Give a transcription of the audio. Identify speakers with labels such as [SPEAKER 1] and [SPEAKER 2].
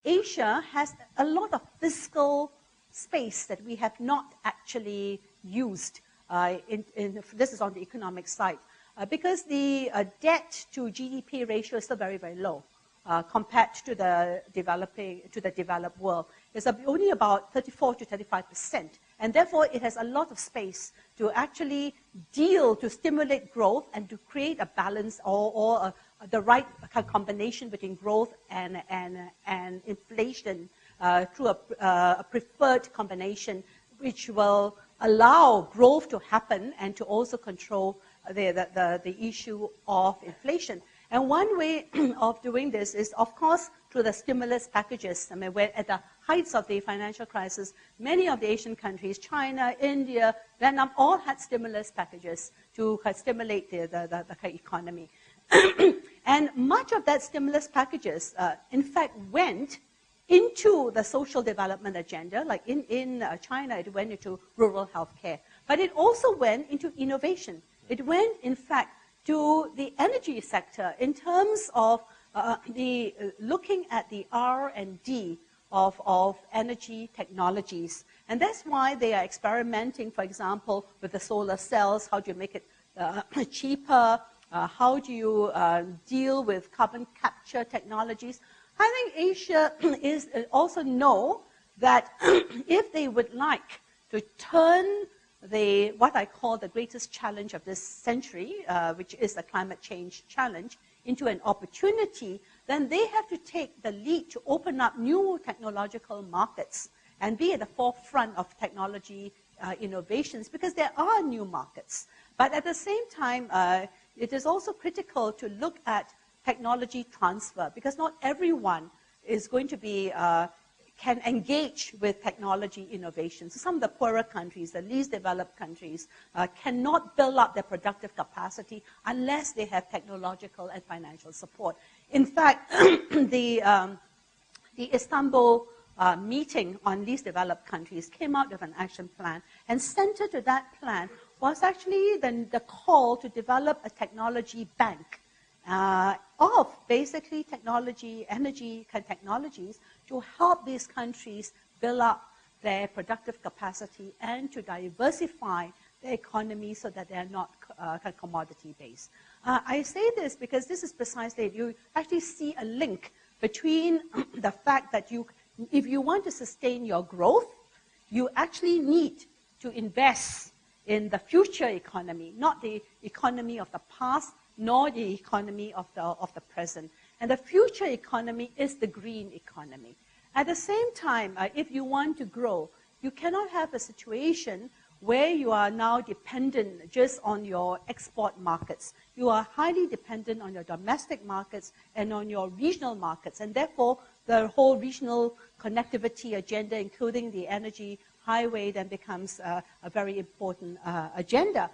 [SPEAKER 1] Asia has a lot of fiscal space that we have not actually used. This is on the economic side. Because the debt to GDP ratio is still very, very low compared to the developed world. It's only about 34 to 35%. And therefore, it has a lot of space to actually to stimulate growth and to create a balance or the right combination between growth and inflation through a preferred combination, which will allow growth to happen and to also control the issue of inflation. And one way of doing this is, of course, through the stimulus packages. I mean, where at the heights of the financial crisis, many of the Asian countries, China, India, Vietnam, all had stimulus packages to stimulate the economy. And much of that stimulus packages, in fact, went into the social development agenda. Like in China, it went into rural healthcare. But it also went into innovation. It went, in fact, to the energy sector in terms of looking at the R&D of energy technologies. And that's why they are experimenting, for example, with the solar cells. How do you make it cheaper? How do you deal with carbon capture technologies? I think Asia is also know that if they would like to turn what I call the greatest challenge of this century, which is the climate change challenge, into an opportunity, then they have to take the lead to open up new technological markets and be at the forefront of technology innovations, because there are new markets. But at the same time, it is also critical to look at technology transfer, because not everyone is going to be can engage with technology innovation. So some of the poorer countries, the least developed countries, cannot build up their productive capacity unless they have technological and financial support. In fact, the Istanbul meeting on least developed countries came out with an action plan, and centered to that plan was actually the call to develop a technology bank of basically technology, energy technologies, to help these countries build up their productive capacity and to diversify their economy so that they are not commodity-based. I say this because this is precisely, you actually see a link between the fact that if you want to sustain your growth, you actually need to invest in the future economy, not the economy of the past, nor the economy of the present. And the future economy is the green economy. At the same time, if you want to grow, you cannot have a situation where you are now dependent just on your export markets. You are highly dependent on your domestic markets and on your regional markets. And therefore, the whole regional connectivity agenda, including the energy highway, then becomes a very important agenda.